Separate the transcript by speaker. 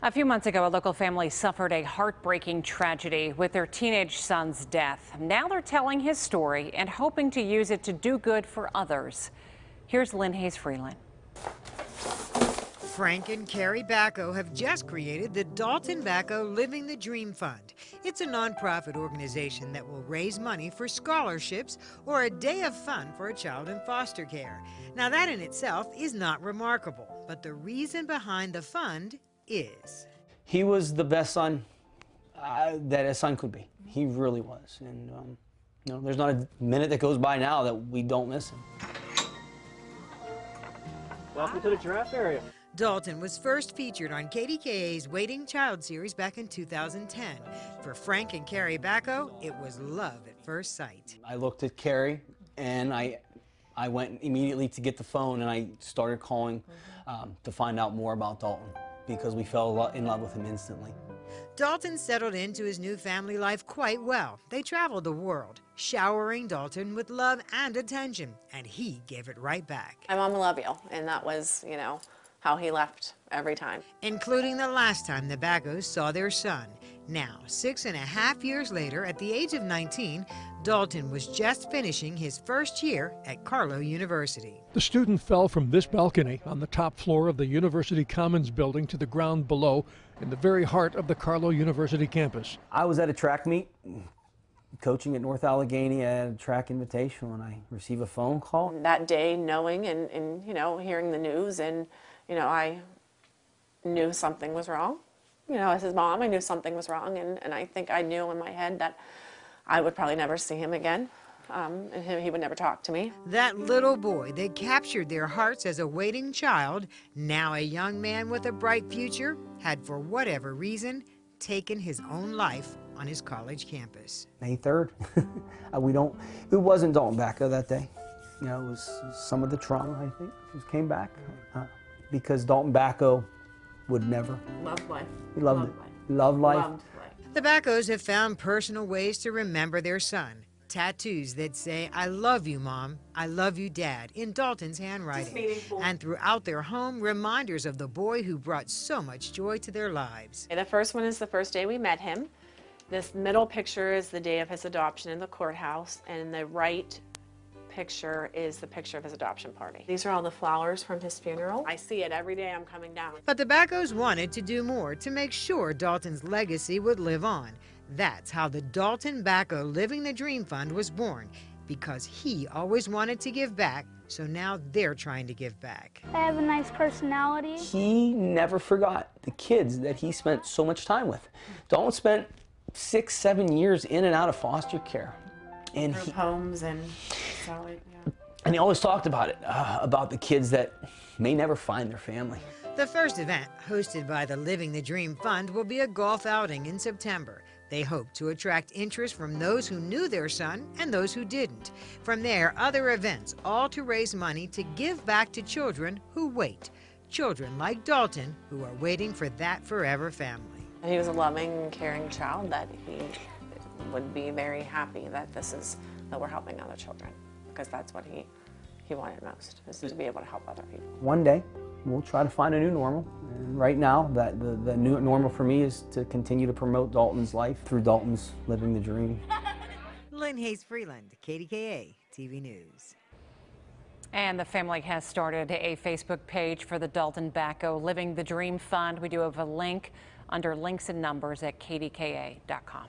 Speaker 1: A few months ago, a local family suffered a heartbreaking tragedy with their teenage son's death. Now they're telling his story and hoping to use it to do good for others. Here's Lynne Hayes-Freeland.
Speaker 2: Frank and Carrie Bacco have just created the Dalton Bacco Living the Dream Fund. It's a nonprofit organization that will raise money for scholarships or a day of fun for a child in foster care. Now that in itself is not remarkable, but the reason behind the fund is.
Speaker 3: He was the best son that a son could be. He really was. And there's not a minute that goes by now that we don't miss him.
Speaker 4: Welcome to the giraffe area.
Speaker 2: Dalton was first featured on KDKA's Waiting Child series back in 2010. For Frank and Carrie Bacco, it was love at first sight.
Speaker 3: I looked at Carrie and I went immediately to get the phone and I started calling to find out more about Dalton because we fell in love with him instantly.
Speaker 2: Dalton settled into his new family life quite well. They traveled the world, showering Dalton with love and attention, and he gave it right back.
Speaker 5: My mom will love you, and that was, how he left every time.
Speaker 2: Including the last time the Baccos saw their son. Now, 6.5 years later, at the age of 19, Dalton was just finishing his first year at Carlow University.
Speaker 6: The student fell from this balcony on the top floor of the University Commons building to the ground below in the very heart of the Carlow University campus.
Speaker 3: I was at a track meet, coaching at North Allegheny at a track invitational, and I received a phone call.
Speaker 5: That day, knowing and hearing the news, and I knew something was wrong. As his mom, I knew something was wrong, and I think I knew in my head that I would probably never see him again, and he would never talk to me.
Speaker 2: That little boy that captured their hearts as a waiting child, now a young man with a bright future, had, for whatever reason, taken his own life on his college campus.
Speaker 3: May 3rd. It wasn't Dalton Bacco that day. It was some of the trauma, I think, just came back. Because Dalton Bacco would never.
Speaker 5: Loved life.
Speaker 3: He loved it. Loved life.
Speaker 5: Loved life.
Speaker 2: The Baccos have found personal ways to remember their son. Tattoos that say, "I love you, Mom. I love you, Dad," in Dalton's handwriting. And throughout their home, reminders of the boy who brought so much joy to their lives.
Speaker 5: The first one is the first day we met him. This middle picture is the day of his adoption in the courthouse, and the right picture is the picture of his adoption party. These are all the flowers from his funeral. I see it every day I'm coming down.
Speaker 2: But the Baccos wanted to do more to make sure Dalton's legacy would live on. That's how the Dalton Bacco Living the Dream Fund was born, because he always wanted to give back, so now they're trying to give back.
Speaker 7: I have a nice personality.
Speaker 3: He never forgot the kids that he spent so much time with. Dalton spent 6-7 years in and out of foster care. And
Speaker 5: homes and solid, yeah.
Speaker 3: And he always talked about it, about the kids that may never find their family.
Speaker 2: The first event, hosted by the Living the Dream Fund, will be a golf outing in September. They hope to attract interest from those who knew their son and those who didn't. From there, other events, all to raise money to give back to children who wait. Children like Dalton, who are waiting for that forever family.
Speaker 5: He was a loving, caring child that he would be very happy that that we're helping other children, because that's what he wanted most, is to be able to help other people.
Speaker 3: One day, we'll try to find a new normal. And right now, the new normal for me is to continue to promote Dalton's life through Dalton's Living the Dream.
Speaker 2: Lynne Hayes-Freeland, KDKA-TV News.
Speaker 1: And the family has started a Facebook page for the Dalton Bacco Living the Dream Fund. We do have a link under links and numbers at KDKA.com.